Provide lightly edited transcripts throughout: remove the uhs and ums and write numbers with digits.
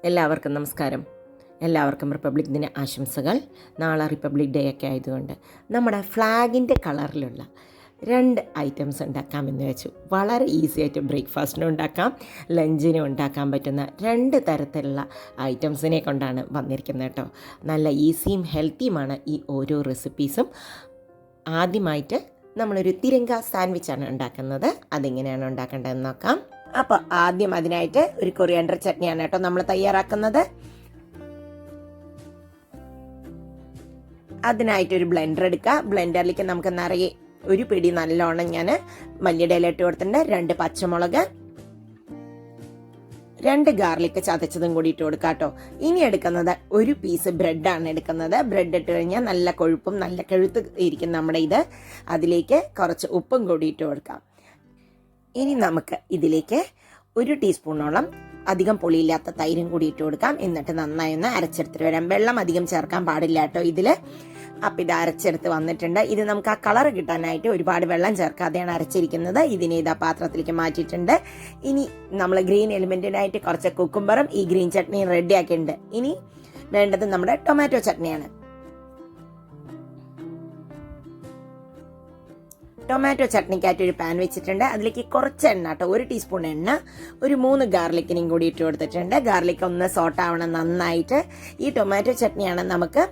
എല്ലാവർക്കും നമസ്കാരം. എല്ലാവർക്കും റിപ്പബ്ലിക് ദിന ആശംസകൾ. നാളെ റിപ്പബ്ലിക് ഡേ ഒക്കെ ആയതുകൊണ്ട് നമ്മുടെ ഫ്ലാഗിൻ്റെ കളറിലുള്ള 2 ഐറ്റംസ് ഉണ്ടാക്കാമെന്ന് വെച്ചു. വളരെ ഈസി ആയിട്ട് ബ്രേക്ക്ഫാസ്റ്റിനും ഉണ്ടാക്കാം, ലഞ്ചിനും ഉണ്ടാക്കാൻ പറ്റുന്ന 2 തരത്തിലുള്ള ഐറ്റംസിനെ കൊണ്ടാണ് വന്നിരിക്കുന്നത് കേട്ടോ. നല്ല ഈസിയും ഹെൽത്തിയുമാണ് ഈ ഓരോ റെസിപ്പീസും. ആദ്യമായിട്ട് നമ്മളൊരു തിരങ്ക സാൻഡ്വിച്ചാണ് ഉണ്ടാക്കുന്നത്. അതെങ്ങനെയാണ് ഉണ്ടാക്കേണ്ടതെന്ന് നോക്കാം. അപ്പോൾ ആദ്യം അതിനായിട്ട് ഒരു കൊറിയാണ്ടർ ചട്നിയാണ് കേട്ടോ നമ്മൾ തയ്യാറാക്കുന്നത്. അതിനായിട്ടൊരു ബ്ലെൻഡർ എടുക്കുക. ബ്ലെൻഡറിലേക്ക് നമുക്ക് നിറയെ ഒരു പിടി നല്ലോണം ഞാൻ മല്ലിയുടെ ഇല ഇട്ട് കൊടുത്തിട്ടുണ്ട്. 2 പച്ചമുളക്, 2 ഗാർലിക് ചതച്ചതും കൂടി ഇട്ട് കൊടുക്കുക കേട്ടോ. ഇനി എടുക്കുന്നത് ഒരു പീസ് ബ്രെഡാണ് എടുക്കുന്നത്. ബ്രെഡ് ഇട്ട് കഴിഞ്ഞാൽ നല്ല കൊഴുപ്പും നല്ല കഴുത്ത് ഇരിക്കും നമ്മുടെ ഇത്. അതിലേക്ക് കുറച്ച് ഉപ്പും കൂടി ഇട്ട് കൊടുക്കാം. ഇനി നമുക്ക് ഇതിലേക്ക് 1 ടീസ്പൂണോളം അധികം പുളിയില്ലാത്ത തൈരും കൂടി ഇട്ട് കൊടുക്കാം. എന്നിട്ട് നന്നായി ഒന്ന് അരച്ചെടുത്തിട്ട് വരാം. വെള്ളം അധികം ചേർക്കാൻ പാടില്ല കേട്ടോ ഇതിൽ. അപ്പം ഇത് അരച്ചെടുത്ത് വന്നിട്ടുണ്ട്. ഇത് നമുക്ക് ആ കളർ കിട്ടാനായിട്ട് ഒരുപാട് വെള്ളം ചേർക്കാതെയാണ് അരച്ചിരിക്കുന്നത്. ഇതിനെ ഇതാ പാത്രത്തിലേക്ക് മാറ്റിയിട്ടുണ്ട്. ഇനി നമ്മൾ ഗ്രീൻ എലിമെൻറ്റിനായിട്ട് കുറച്ച് കുക്കുംബറും ഈ ഗ്രീൻ ചട്നിയും റെഡി ആക്കിയിട്ടുണ്ട്. ഇനി വേണ്ടത് നമ്മുടെ ടൊമാറ്റോ ചട്നിയാണ്. ടൊമാറ്റോ ചട്നിക്കായിട്ട് ഒരു പാൻ വെച്ചിട്ടുണ്ട്. അതിലേക്ക് കുറച്ച് എണ്ണ കേട്ടോ, 1 ടീസ്പൂൺ എണ്ണ, ഒരു 3 ഗാർലിക്കിനും കൂടി ഇട്ട് കൊടുത്തിട്ടുണ്ട്. ഗാർലിക് ഒന്ന് സോട്ടാവണം നന്നായിട്ട്. ഈ ടൊമാറ്റോ ചട്നിയാണ് നമുക്ക്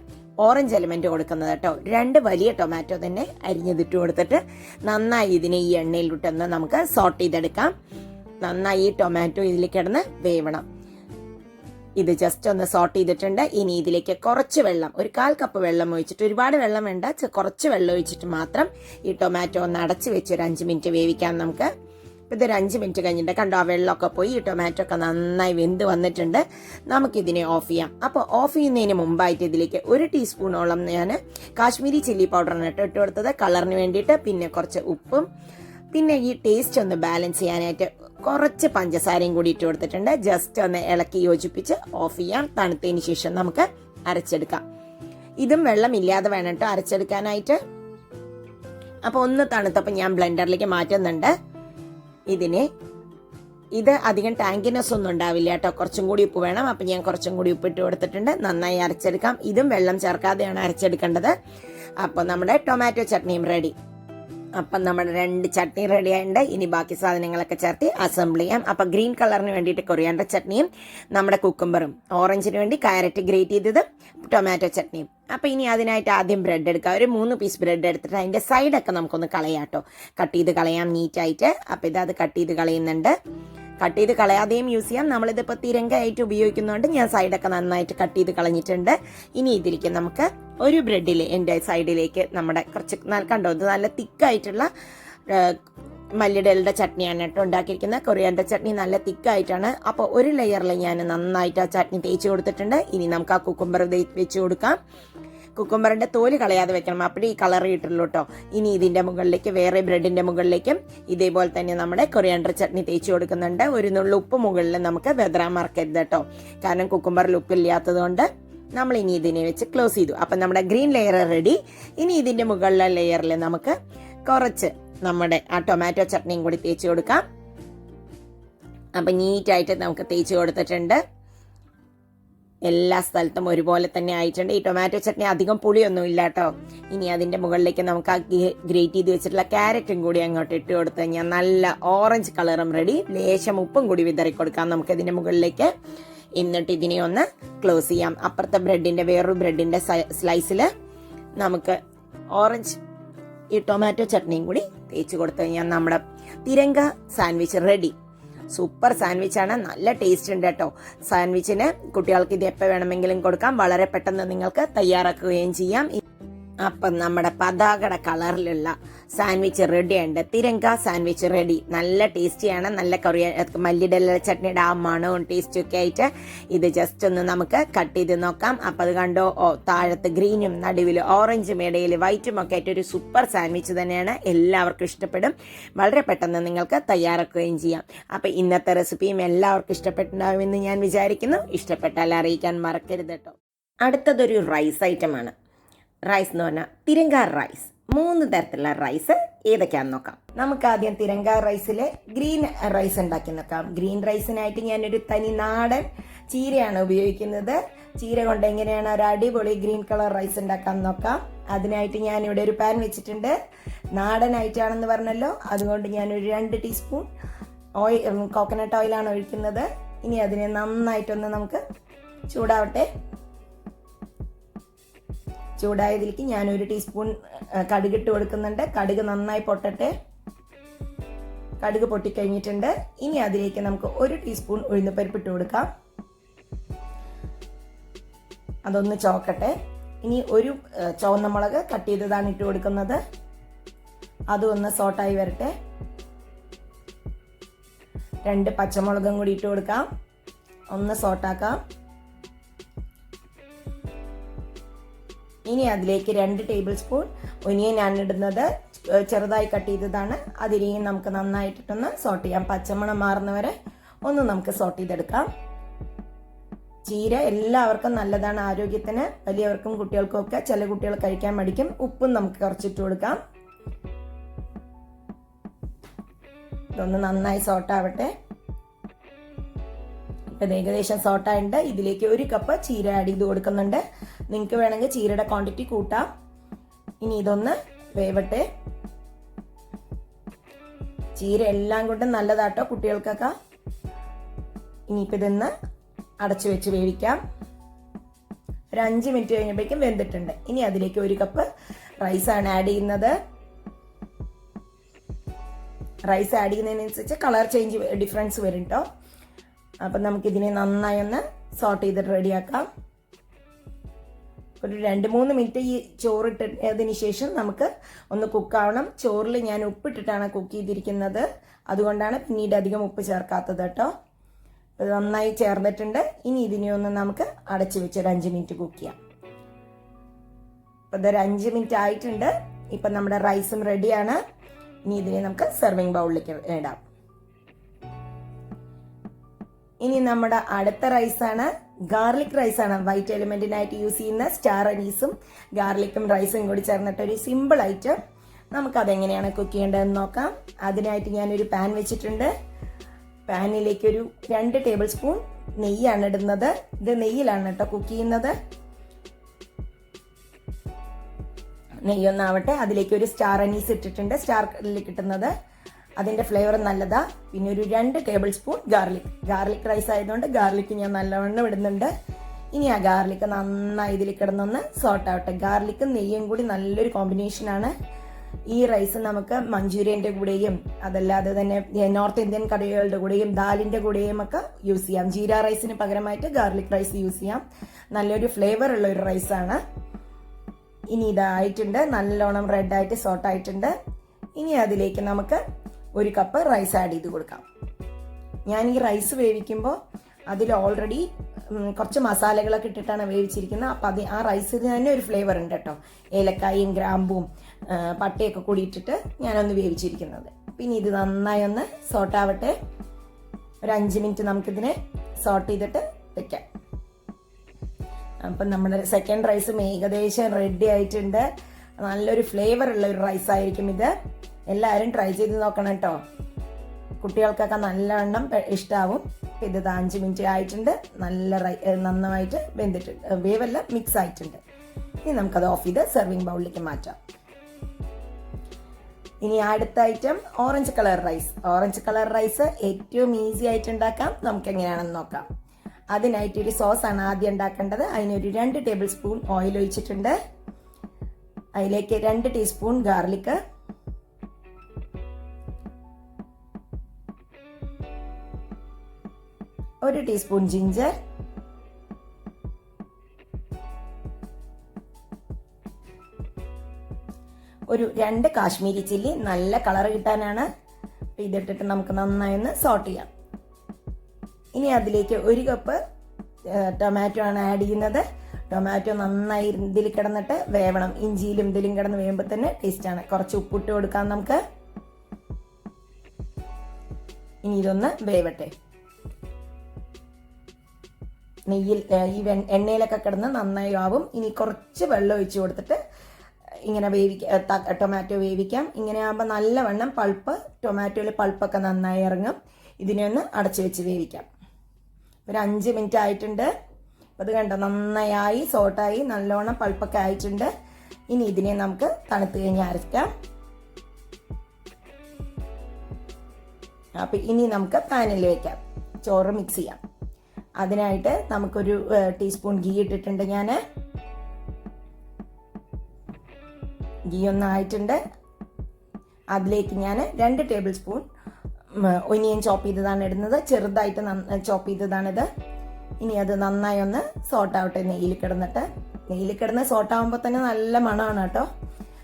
ഓറഞ്ച് എലിമെന്റ് കൊടുക്കുന്നത് കേട്ടോ. 2 വലിയ ടൊമാറ്റോ തന്നെ അരിഞ്ഞതിട്ട് കൊടുത്തിട്ട് നന്നായി ഇതിനെ ഈ എണ്ണയിലിട്ടൊന്ന് നമുക്ക് സോട്ട് ചെയ്തെടുക്കാം. നന്നായി ഈ ടൊമാറ്റോ ഇതിലേക്ക് കിടന്ന് വേവണം. ഇത് ജസ്റ്റ് ഒന്ന് സോട്ട് ചെയ്തിട്ടുണ്ട്. ഇനി ഇതിലേക്ക് കുറച്ച് വെള്ളം, ഒരു 1/4 കപ്പ് വെള്ളം ഒഴിച്ചിട്ട്, ഒരുപാട് വെള്ളം വേണ്ട, കുറച്ച് വെള്ളം ഒഴിച്ചിട്ട് മാത്രം ഈ ടൊമാറ്റോ ഒന്ന് അടച്ച് വെച്ച് ഒരു 5 മിനിറ്റ് വേവിക്കാം നമുക്ക്. ഇതൊരു 5 മിനിറ്റ് കഴിഞ്ഞിട്ട് കണ്ടോ ആ വെള്ളമൊക്കെ പോയി ഈ ടൊമാറ്റോ ഒക്കെ നന്നായി വെന്ത് വന്നിട്ടുണ്ട്. നമുക്കിതിനെ ഓഫ് ചെയ്യാം. അപ്പോൾ ഓഫ് ചെയ്യുന്നതിന് മുമ്പായിട്ട് ഇതിലേക്ക് 1 ടീസ്പൂണോളം ഞാൻ കാശ്മീരി ചില്ലി പൗഡറാണ് ഇട്ട് കൊടുത്തത് കളറിന് വേണ്ടിയിട്ട്. പിന്നെ കുറച്ച് ഉപ്പും, പിന്നെ ഈ ടേസ്റ്റ് ഒന്ന് ബാലൻസ് ചെയ്യാനായിട്ട് കുറച്ച് പഞ്ചസാരയും കൂടി ഇട്ട് കൊടുത്തിട്ടുണ്ട്. ജസ്റ്റ് ഒന്ന് ഇളക്കി യോജിപ്പിച്ച് ഓഫ് ചെയ്യാം. തണുത്തതിന് ശേഷം നമുക്ക് അരച്ചെടുക്കാം. ഇതും വെള്ളമില്ലാതെ വേണം കേട്ടോ അരച്ചെടുക്കാനായിട്ട്. അപ്പോൾ ഒന്ന് തണുത്തപ്പോൾ ഞാൻ ബ്ലെൻഡറിലേക്ക് മാറ്റുന്നുണ്ട് ഇതിനെ. ഇത് അധികം ടാങ്കിനെസ് ഒന്നും ഉണ്ടാവില്ല കേട്ടോ, കുറച്ചും കൂടി ഉപ്പ് വേണം. അപ്പം ഞാൻ കുറച്ചും കൂടി ഉപ്പിട്ട് കൊടുത്തിട്ടുണ്ട്. നന്നായി അരച്ചെടുക്കാം. ഇതും വെള്ളം ചേർക്കാതെയാണ് അരച്ചെടുക്കേണ്ടത്. അപ്പോൾ നമ്മുടെ ടൊമാറ്റോ ചട്നിയും റെഡി. അപ്പം നമ്മുടെ 2 ചട്നി റെഡി ആയിട്ടുണ്ട്. ഇനി ബാക്കി സാധനങ്ങളൊക്കെ ചേർത്ത് അസംബിൾ ചെയ്യാം. അപ്പം ഗ്രീൻ കളറിന് വേണ്ടിയിട്ട് കൊറിയാണ്ടർ ചട്നിയും നമ്മുടെ കുക്കുംബറും, ഓറഞ്ചിന് വേണ്ടി കാരറ്റ് ഗ്രേറ്റ് ചെയ്തത്, ടൊമാറ്റോ ചട്നിയും. അപ്പം ഇനി അതിനായിട്ട് ആദ്യം ബ്രെഡ് എടുക്കാം. ഒരു 3 പീസ് ബ്രെഡ് എടുത്തിട്ട് അതിൻ്റെ സൈഡൊക്കെ നമുക്കൊന്ന് കളയാം കേട്ടോ. കട്ട് ചെയ്ത് കളയാം നീറ്റായിട്ട്. അപ്പം ഇത് കട്ട് ചെയ്ത് കളയുന്നുണ്ട്. കട്ട് ചെയ്ത് കളയാതെയും യൂസ് ചെയ്യാം. നമ്മളിതിപ്പോൾ തിരങ്കയായിട്ട് ഉപയോഗിക്കുന്നതുകൊണ്ട് ഞാൻ സൈഡൊക്കെ നന്നായിട്ട് കട്ട് ചെയ്ത് കളഞ്ഞിട്ടുണ്ട്. ഇനി ഇതിലേക്ക് നമുക്ക് ഒരു ബ്രെഡിൽ എൻ്റെ സൈഡിലേക്ക് നമ്മുടെ കുറച്ച് കണ്ടോ, ഇത് നല്ല തിക്കായിട്ടുള്ള മല്ലിയുടെ ഇലയുടെ ചട്നിയാണ് കേട്ടോ ഉണ്ടാക്കിയിരിക്കുന്നത്. കൊറിയാണ്ടർ ചട്നി നല്ല തിക്കായിട്ടാണ്. അപ്പോൾ ഒരു ലെയറിൽ ഞാൻ നന്നായിട്ട് ആ ചട്നി തേച്ച് കൊടുത്തിട്ടുണ്ട്. ഇനി നമുക്ക് ആ കുക്കുംബർ വെച്ച് കൊടുക്കാം. കുക്കുംബറിന്റെ തോല് കളയാതെ വെക്കണം, അപ്പോഴേ ഈ കളർ കിട്ടുള്ളൂ കേട്ടോ. ഇനി ഇതിന്റെ മുകളിലേക്ക് വേറെ ബ്രെഡിന്റെ മുകളിലേക്കും ഇതേപോലെ തന്നെ നമ്മുടെ കൊറിയാണ്ടർ ചട്നി തേച്ച് കൊടുക്കുന്നുണ്ട്. ഒരു നുള്ളു ഉപ്പ് മുകളിൽ നമുക്ക് വെതറാൻ മറക്കരുത് കേട്ടോ, കാരണം കുക്കുംബറിൽ ഉപ്പില്ലാത്തത് കൊണ്ട്. നമ്മൾ ഇനി ഇതിനെ വെച്ച് ക്ലോസ് ചെയ്തു. അപ്പം നമ്മുടെ ഗ്രീൻ ലെയർ റെഡി. ഇനി ഇതിന്റെ മുകളിലെ ലെയറിൽ നമുക്ക് കുറച്ച് നമ്മുടെ ആ ടൊമാറ്റോ ചട്നിയും കൂടി തേച്ച് കൊടുക്കാം. അപ്പം നീറ്റായിട്ട് നമുക്ക് തേച്ച് കൊടുത്തിട്ടുണ്ട്. എല്ലാ സ്ഥലത്തും ഒരുപോലെ തന്നെ ആയിട്ടുണ്ട്. ഈ ടൊമാറ്റോ ചട്നി അധികം പുളിയൊന്നും ഇല്ല കേട്ടോ. ഇനി അതിൻ്റെ മുകളിലേക്ക് നമുക്ക് ആ ഗ്രേറ്റ് ചെയ്ത് വെച്ചിട്ടുള്ള ക്യാരറ്റും കൂടി അങ്ങോട്ട് ഇട്ട് കൊടുത്തു കഴിഞ്ഞാൽ നല്ല ഓറഞ്ച് കളറും റെഡി. ലേശം ഉപ്പും കൂടി വിതറി കൊടുക്കാം നമുക്ക് ഇതിൻ്റെ മുകളിലേക്ക്. എന്നിട്ട് ഇതിനെ ഒന്ന് ക്ലോസ് ചെയ്യാം. അപ്പുറത്തെ ബ്രെഡിൻ്റെ വേറൊരു ബ്രെഡിൻ്റെ സ്ലൈസിൽ നമുക്ക് ഓറഞ്ച് ഈ ടൊമാറ്റോ ചട്നിയും കൂടി തേച്ച് കൊടുത്തു കഴിഞ്ഞാൽ നമ്മുടെ തിരങ്ക സാൻഡ്വിച്ച് റെഡി. സൂപ്പർ സാൻഡ്വിച്ചാണ്, നല്ല ടേസ്റ്റ് ഉണ്ട് കേട്ടോ. സാൻഡ്വിച്ചിന് കുട്ടികൾക്ക് ഇത് എപ്പോൾ വേണമെങ്കിലും കൊടുക്കാം. വളരെ പെട്ടെന്ന് നിങ്ങൾക്ക് തയ്യാറാക്കുകയും ചെയ്യാം. അപ്പം നമ്മുടെ പതാകയുടെ കളറിലുള്ള സാൻഡ്വിച്ച് റെഡിയുണ്ട്. Tiranga sandwich ready. നല്ല ടേസ്റ്റിയാണ്. നല്ല മല്ലിയുടെ ചട്നിയുടെ ആ മണവും ടേസ്റ്റും ഒക്കെ ആയിട്ട് ഇത് ജസ്റ്റ് ഒന്ന് നമുക്ക് കട്ട് ചെയ്ത് നോക്കാം. അപ്പം അത് കണ്ടോ, താഴത്ത് ഗ്രീനും നടുവിൽ ഓറഞ്ചും ഇടയിൽ വൈറ്റും ഒക്കെ ആയിട്ട് ഒരു സൂപ്പർ സാൻഡ്വിച്ച് തന്നെയാണ്. എല്ലാവർക്കും ഇഷ്ടപ്പെടും. വളരെ പെട്ടെന്ന് നിങ്ങൾക്ക് തയ്യാറാക്കുകയും ചെയ്യാം. അപ്പം ഇന്നത്തെ റെസിപ്പിയും എല്ലാവർക്കും ഇഷ്ടപ്പെട്ടുണ്ടാവുമെന്ന് ഞാൻ വിചാരിക്കുന്നു. ഇഷ്ടപ്പെട്ടാൽ അറിയിക്കാൻ മറക്കരുത് കേട്ടോ. അടുത്തതൊരു റൈസ് ഐറ്റമാണ്. റൈസ് എന്ന് പറഞ്ഞാൽ തിരങ്ക റൈസ്. 3 തരത്തിലുള്ള റൈസ് ഏതൊക്കെയാണെന്ന് നോക്കാം. നമുക്ക് ആദ്യം തിരങ്ക റൈസിലെ ഗ്രീൻ റൈസ് ഉണ്ടാക്കി നോക്കാം. ഗ്രീൻ റൈസിനായിട്ട് ഞാനൊരു തനി നാടൻ ചീരയാണ് ഉപയോഗിക്കുന്നത്. ചീര കൊണ്ട് എങ്ങനെയാണ് ഒരു അടിപൊളി ഗ്രീൻ കളർ റൈസ് ഉണ്ടാക്കാൻ നോക്കാം. അതിനായിട്ട് ഞാനിവിടെ ഒരു പാൻ വെച്ചിട്ടുണ്ട്. നാടൻ ഐറ്റാണെന്ന് പറഞ്ഞല്ലോ, അതുകൊണ്ട് ഞാനൊരു 2 ടീസ്പൂൺ കോക്കനട്ട് ഓയിലാണ് ഒഴിക്കുന്നത്. ഇനി അതിനെ നന്നായിട്ടൊന്ന് നമുക്ക് ചൂടാവട്ടെ. ചൂടായതിലേക്ക് ഞാൻ 1 ടീസ്പൂൺ കടുക് ഇട്ട് കൊടുക്കുന്നുണ്ട്. കടുക് നന്നായി പൊട്ടട്ടെ. കടുക് പൊട്ടിക്കഴിഞ്ഞിട്ടുണ്ട്. ഇനി അതിലേക്ക് നമുക്ക് 1 ടീസ്പൂൺ ഉഴുന്നുപരിപ്പ് ഇട്ട് കൊടുക്കാം. അതൊന്ന് ചോക്കട്ടെ. ഇനി ഒരു ചുവന്ന മുളക് കട്ട് ചെയ്തതാണ് ഇട്ട് കൊടുക്കുന്നത്. അതും ഒന്ന് സോട്ടായി വരട്ടെ. 2 പച്ചമുളകും കൂടി ഇട്ട് കൊടുക്കാം. ഒന്ന് സോട്ടാക്കാം. ഇനി അതിലേക്ക് 2 ടേബിൾ സ്പൂൺ ഒനിയൻ ആണ് ഇടുന്നത്. ചെറുതായി കട്ട് ചെയ്തതാണ്. അതിനെയും നമുക്ക് നന്നായിട്ടിട്ടൊന്ന് സോട്ട് ചെയ്യാം. പച്ചമണം മാറുന്നവരെ ഒന്ന് നമുക്ക് സോട്ട് ചെയ്തെടുക്കാം. ചീര എല്ലാവർക്കും നല്ലതാണ് ആരോഗ്യത്തിന്. വലിയവർക്കും കുട്ടികൾക്കും ഒക്കെ. ചില കുട്ടികൾ കഴിക്കാൻ മടിക്കും. ഉപ്പും നമുക്ക് കുറച്ചിട്ട് കൊടുക്കാം. ഇതൊന്ന് നന്നായി സോട്ടാവട്ടെ. ഇപ്പം ഏകദേശം സോട്ടായിട്ടുണ്ട്. ഇതിലേക്ക് 1 കപ്പ് ചീര ആഡ് ചെയ്ത് കൊടുക്കുന്നുണ്ട്. നിങ്ങൾക്ക് വേണമെങ്കിൽ ചീരയുടെ ക്വാണ്ടിറ്റി കൂട്ടാം. ഇനി ഇതൊന്ന് വേവട്ടെ. ചീര എല്ലാം കൊണ്ടും നല്ലതാട്ടോ കുട്ടികൾക്കൊക്കെ. ഇനിയിപ്പോൾ ഇതൊന്ന് അടച്ചു വെച്ച് വേവിക്കാം. ഒരു 5 മിനിറ്റ് കഴിഞ്ഞപ്പോഴേക്കും വെന്തിട്ടുണ്ട്. ഇനി അതിലേക്ക് 1 കപ്പ് റൈസാണ് ആഡ് ചെയ്യുന്നത്. റൈസ് ആഡ് ചെയ്യുന്നതിനനുസരിച്ച് കളർ ചേഞ്ച് ഡിഫറൻസ് വരും കേട്ടോ. അപ്പം നമുക്കിതിനെ നന്നായി ഒന്ന് സോട്ട് ചെയ്തിട്ട് റെഡിയാക്കാം. ഒരു 2-3 മിനിറ്റ് ഈ ചോറിട്ടതിന് ശേഷം നമുക്ക് ഒന്ന് കുക്കാവണം. ചോറിൽ ഞാൻ ഉപ്പിട്ടിട്ടാണ് കുക്ക് ചെയ്തിരിക്കുന്നത്. അതുകൊണ്ടാണ് പിന്നീട് അധികം ഉപ്പ് ചേർക്കാത്തത് കേട്ടോ. ഇത് നന്നായി ചേർന്നിട്ടുണ്ട്. ഇനി ഇതിനെ ഒന്ന് നമുക്ക് അടച്ചു വെച്ച് ഒരു 5 മിനിറ്റ് കുക്ക് ചെയ്യാം. ഇപ്പം ഇതൊരു 5 മിനിറ്റ് ആയിട്ടുണ്ട്. ഇപ്പം നമ്മുടെ റൈസും റെഡിയാണ്. ഇനി ഇതിനെ നമുക്ക് സെർവിങ് ബൗളിലേക്ക് ഇടാം. ഇനി നമ്മുടെ അടുത്ത റൈസാണ് ഗാർലിക് റൈസാണ്. വൈറ്റ് എലിമെന്റിനായിട്ട് യൂസ് ചെയ്യുന്ന സ്റ്റാർ അനീസും ഗാർലിക്കും റൈസും കൂടി ചേർന്നിട്ട് ഒരു സിമ്പിൾ ഐറ്റം. നമുക്കതെങ്ങനെയാണ് കുക്ക് ചെയ്യേണ്ടതെന്ന് നോക്കാം. അതിനായിട്ട് ഞാനൊരു പാൻ വെച്ചിട്ടുണ്ട്. പാനിലേക്ക് ഒരു 2 ടേബിൾ സ്പൂൺ നെയ്യാണ് ഇടുന്നത്. ഇത് നെയ്യിലാണ് കേട്ടോ കുക്ക് ചെയ്യുന്നത്. നെയ്യൊന്നാവട്ടെ. അതിലേക്ക് ഒരു സ്റ്റാർ അനീസ് ഇട്ടിട്ടുണ്ട്. സ്റ്റാറിൽ കിട്ടുന്നത് അതിന്റെ ഫ്ലേവർ നല്ലതാ. പിന്നെ ഒരു 2 ടേബിൾ സ്പൂൺ ഗാർലിക് റൈസ് ആയതുകൊണ്ട് ഗാർലിക് ഞാൻ നല്ലവണ്ണം ഇടുന്നുണ്ട്. ഇനി ആ ഗാർലിക് നന്നായി ഇതിൽ കിടന്നൊന്ന് സോട്ട് ആവട്ടെ. ഗാർലിക്കും നെയ്യും കൂടി നല്ലൊരു കോമ്പിനേഷനാണ്. ഈ റൈസ് നമുക്ക് മഞ്ചൂരിയന്റെ കൂടെയും അതല്ലാതെ തന്നെ നോർത്ത് ഇന്ത്യൻ കറികളുടെ കൂടെയും ദാലിന്റെ കൂടെയും ഒക്കെ യൂസ് ചെയ്യാം. ജീര റൈസിന് പകരമായിട്ട് ഗാർലിക് റൈസ് യൂസ് ചെയ്യാം. നല്ലൊരു ഫ്ലേവർ ഉള്ള ഒരു റൈസാണ്. ഇനി ഇതായിട്ടുണ്ട്. നല്ലോണം റെഡായിട്ട് സോട്ടായിട്ടുണ്ട്. ഇനി അതിലേക്ക് നമുക്ക് 1 കപ്പ് റൈസ് ആഡ് ചെയ്ത് കൊടുക്കാം. ഞാൻ ഈ റൈസ് വേവിക്കുമ്പോൾ അതിൽ ഓൾറെഡി കുറച്ച് മസാലകളൊക്കെ ഇട്ടിട്ടാണ് വേവിച്ചിരിക്കുന്നത്. അപ്പം ആ റൈസിന് തന്നെ ഒരു ഫ്ലേവർ ഉണ്ട് കേട്ടോ. ഏലക്കായും ഗ്രാമ്പും പട്ടയൊക്കെ കൂടി ഇട്ടിട്ട് ഞാനൊന്ന് വേവിച്ചിരിക്കുന്നത്. പിന്നെ ഇത് നന്നായി ഒന്ന് സോട്ടാവട്ടെ. ഒരു 5 മിനിറ്റ് നമുക്കിതിനെ സോട്ട് ചെയ്തിട്ട് വെക്കാം. അപ്പം നമ്മുടെ സെക്കൻഡ് റൈസും ഏകദേശം റെഡി ആയിട്ടുണ്ട്. നല്ലൊരു ഫ്ലേവർ ഉള്ള ഒരു റൈസ് ആയിരിക്കും ഇത്. എല്ലാവരും ട്രൈ ചെയ്ത് നോക്കണം കേട്ടോ. കുട്ടികൾക്കൊക്കെ നല്ലവണ്ണം ഇഷ്ടാവും. ഇത് 5 മിനിറ്റ് ആയിട്ടുണ്ട്. നന്നായിട്ട് വെന്തിട്ടുണ്ട്. വേവെല്ലാം മിക്സ് ആയിട്ടുണ്ട്. ഇനി നമുക്കത് ഓഫ് ചെയ്ത് സെർവിങ് ബൗളിലേക്ക് മാറ്റാം. ഇനി അടുത്ത item orange colour rice. Orange colour rice ഏറ്റവും ഈസി ആയിട്ട് ഉണ്ടാക്കാം. നമുക്ക് എങ്ങനെയാണെന്ന് നോക്കാം. അതിനായിട്ട് ഒരു സോസാണ് ആദ്യം ഉണ്ടാക്കേണ്ടത്. അതിനൊരു 2 ടേബിൾ സ്പൂൺ ഓയിൽ ഒഴിച്ചിട്ടുണ്ട്. അതിലേക്ക് 2 ടീസ്പൂൺ ഗാർലിക്, 1 ടീസ്പൂൺ ജിഞ്ചർ, ഒരു 2 കാശ്മീരി ചില്ലി. നല്ല കളർ കിട്ടാനാണ്. ഇതിട്ടിട്ട് നമുക്ക് നന്നായി ഒന്ന് സോട്ട് ചെയ്യാം. ഇനി അതിലേക്ക് 1 കപ്പ് ടൊമാറ്റോ ആണ് ആഡ് ചെയ്യുന്നത്. ടൊമാറ്റോ നന്നായി ഇതിൽ കിടന്നിട്ട് വേവണം. ഇഞ്ചിയിലും ഇതിലും കിടന്ന് വേവുമ്പോൾ തന്നെ ടേസ്റ്റാണ്. കുറച്ച് ഉപ്പിട്ട് കൊടുക്കാം നമുക്ക്. ഇനി ഇതൊന്ന് വേവട്ടെ. നെയ്യിൽ ഈ എണ്ണയിലൊക്കെ കിടന്ന് നന്നായി ആവും. ഇനി കുറച്ച് വെള്ളം ഒഴിച്ച് കൊടുത്തിട്ട് ഇങ്ങനെ ടൊമാറ്റോ വേവിക്കാം. ഇങ്ങനെ ആകുമ്പോൾ നല്ലവണ്ണം ടൊമാറ്റോയിൽ പൾപ്പൊക്കെ നന്നായി ഇറങ്ങും. ഇതിനെ ഒന്ന് അടച്ചു വെച്ച് വേവിക്കാം. ഒരു 5 മിനിറ്റ് ആയിട്ടുണ്ട്. അത് കണ്ടോ, നന്നായി സോട്ടായി നല്ലോണം പൾപ്പൊക്കെ ആയിട്ടുണ്ട്. ഇനി ഇതിനെ നമുക്ക് തണുത്ത് കഴിഞ്ഞ് അരയ്ക്കാം. അപ്പം ഇനി നമുക്ക് പാനിൽ വയ്ക്കാം, ചോറ് മിക്സ് ചെയ്യാം. അതിനായിട്ട് നമുക്കൊരു ടീസ്പൂൺ ഗീ ഇട്ടിട്ടുണ്ട്. ഞാൻ ഗീ ഒന്നായിട്ടുണ്ട്. അതിലേക്ക് ഞാൻ 2 ടേബിൾ സ്പൂൺ ഒനിയൻ ചോപ്പ് ചെയ്തതാണ് ഇടുന്നത്. ചെറുതായിട്ട് ചോപ്പ് ചെയ്തതാണിത്. ഇനി അത് നന്നായി ഒന്ന് സോട്ടാവട്ടെ നെയ്യിൽ കിടന്ന് സോട്ടാവുമ്പോൾ തന്നെ നല്ല മണമാണ് കേട്ടോ.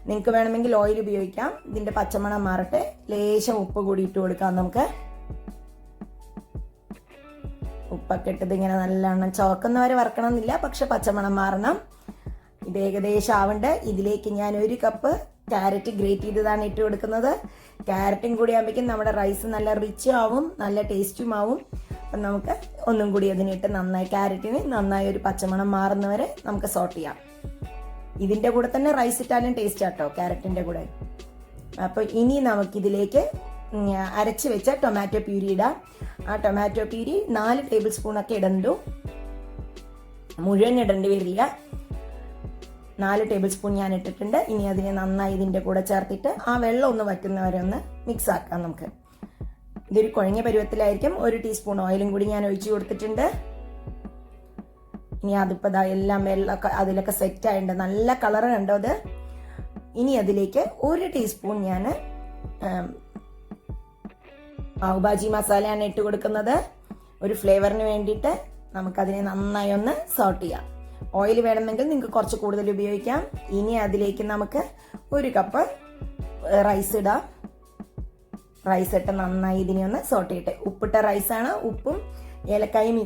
നിങ്ങൾക്ക് വേണമെങ്കിൽ ഓയിൽ ഉപയോഗിക്കാം. ഇതിൻ്റെ പച്ചമണം മാറട്ടെ. ലേശം ഉപ്പ് കൂടി ഇട്ട് കൊടുക്കാം നമുക്ക്. ഉപ്പൊക്കെ ഇട്ടത് ഇങ്ങനെ നല്ലവണ്ണം ചുവക്കുന്നവരെ വറക്കണമെന്നില്ല, പക്ഷെ പച്ചമണം മാറണം. ഇത് ഏകദേശം ആവണ്ട്. ഇതിലേക്ക് ഞാൻ 1 കപ്പ് ക്യാരറ്റ് ഗ്രേറ്റ് ചെയ്തതാണ് ഇട്ട് കൊടുക്കുന്നത്. ക്യാരറ്റും കൂടി ആകുമ്പോഴേക്കും നമ്മുടെ റൈസ് നല്ല റിച്ചും ആവും, നല്ല ടേസ്റ്റും ആവും. അപ്പം നമുക്ക് ഒന്നും കൂടി അതിനിട്ട് ക്യാരറ്റിന് നന്നായി ഒരു പച്ചമണം മാറുന്നവരെ നമുക്ക് സോട്ട് ചെയ്യാം. ഇതിൻ്റെ കൂടെ തന്നെ റൈസ് ഇട്ടാലും ടേസ്റ്റ് ആട്ടോ, ക്യാരറ്റിൻ്റെ കൂടെ. അപ്പോൾ ഇനി നമുക്കിതിലേക്ക് അരച്ച് വെച്ച ടൊമാറ്റോ പ്യൂരി ഇടാം. ആ ടൊമാറ്റോ പ്യൂരി 4 ടേബിൾ സ്പൂണൊക്കെ ഇടണ്ടു, മുഴുവൻ ഇടേണ്ടി വരില്ല. 4 ടേബിൾ സ്പൂൺ ഞാൻ ഇട്ടിട്ടുണ്ട്. ഇനി അതിനെ നന്നായി ഇതിൻ്റെ കൂടെ ചേർത്തിട്ട് ആ വെള്ളം ഒന്ന് വറ്റുന്നവരെ ഒന്ന് മിക്സ് ആക്കാം നമുക്ക്. ഇതൊരു കുഴഞ്ഞ പരുവത്തിലായിരിക്കും. 1 ടീസ്പൂൺ ഓയിലും കൂടി ഞാൻ ഒഴിച്ചു കൊടുത്തിട്ടുണ്ട്. ഇനി അതിപ്പോൾ എല്ലാം വെള്ളമൊക്കെ അതിലൊക്കെ സെറ്റ് ആയിട്ടുണ്ട്. നല്ല കളർ കണ്ടോ അത്. ഇനി അതിലേക്ക് 1 ടീസ്പൂൺ ഞാൻ പാവ് ഭാജി മസാലയാണ് ഇട്ട് കൊടുക്കുന്നത്. ഒരു ഫ്ലേവറിന് വേണ്ടിയിട്ട് നമുക്കതിനെ നന്നായി ഒന്ന് സോട്ട് ചെയ്യാം. ഓയിൽ വേണമെങ്കിൽ നിങ്ങൾക്ക് കുറച്ച് കൂടുതൽ ഉപയോഗിക്കാം. ഇനി അതിലേക്ക് നമുക്ക് 1 കപ്പ് റൈസ് ഇടാം. റൈസ് ഇട്ട് നന്നായി ഇതിനെ ഒന്ന് സോട്ട് ചെയ്യട്ടെ. ഉപ്പിട്ട റൈസാണ്, ഉപ്പും ഏലക്കായും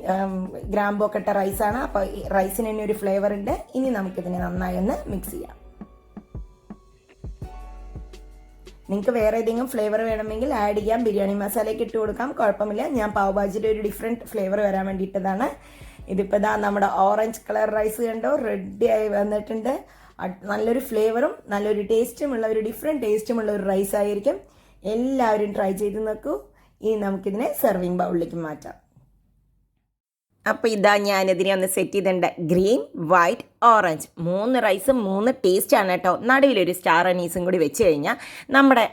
ഗ്രാമ്പും ഒക്കെ ഇട്ട റൈസാണ്. അപ്പോൾ റൈസിന് തന്നെ ഒരു ഫ്ലേവർ ഉണ്ട്. ഇനി നമുക്കിതിനെ നന്നായി ഒന്ന് മിക്സ് ചെയ്യാം. നിങ്ങൾക്ക് വേറെ ഏതെങ്കിലും ഫ്ലേവർ വേണമെങ്കിൽ ആഡ് ചെയ്യാം. ബിരിയാണി മസാലയൊക്കെ ഇട്ട് കൊടുക്കാം, കുഴപ്പമില്ല. ഞാൻ പാവ് ഭാജിയുടെ ഒരു ഡിഫറെൻറ്റ് ഫ്ലേവർ വരാൻ വേണ്ടിയിട്ടതാണ്. ഇതിപ്പോൾ നമ്മുടെ ഓറഞ്ച് കളർ റൈസ് കണ്ടോ, റെഡി ആയി വന്നിട്ടുണ്ട്. നല്ലൊരു ഫ്ലേവറും നല്ലൊരു ടേസ്റ്റുമുള്ള ഒരു ഡിഫറെൻറ്റ് ടേസ്റ്റുമുള്ള ഒരു റൈസ് ആയിരിക്കും. എല്ലാവരും ട്രൈ ചെയ്ത് നോക്കൂ. ഇനി നമുക്കിതിനെ സെർവിങ് ബൗളിലേക്ക് മാറ്റാം. അപ്പോൾ ഇതാ ഞാനിതിനെ ഒന്ന് സെറ്റ് ചെയ്തിട്ടുണ്ട്. ഗ്രീൻ, വൈറ്റ്, ഓറഞ്ച് 3 റൈസും 3 ടേസ്റ്റാണ് കേട്ടോ. നടുവിലൊരു സ്റ്റാർ അനീസും കൂടി വെച്ച് കഴിഞ്ഞാൽ നമ്മുടെ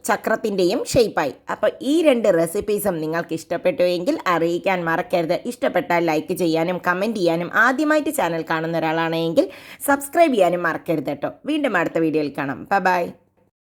ചക്രത്തിൻ്റെയും ഷേപ്പായി. അപ്പോൾ ഈ 2 റെസിപ്പീസും നിങ്ങൾക്ക് ഇഷ്ടപ്പെട്ടു എങ്കിൽ അറിയിക്കാൻ മറക്കരുത്. ഇഷ്ടപ്പെട്ടാൽ ലൈക്ക് ചെയ്യാനും കമൻറ്റ് ചെയ്യാനും, ആദ്യമായിട്ട് ചാനൽ കാണുന്ന ഒരാളാണെങ്കിൽ സബ്സ്ക്രൈബ് ചെയ്യാനും മറക്കരുത് കേട്ടോ. വീണ്ടും അടുത്ത വീഡിയോയിൽ കാണാം. ബൈ.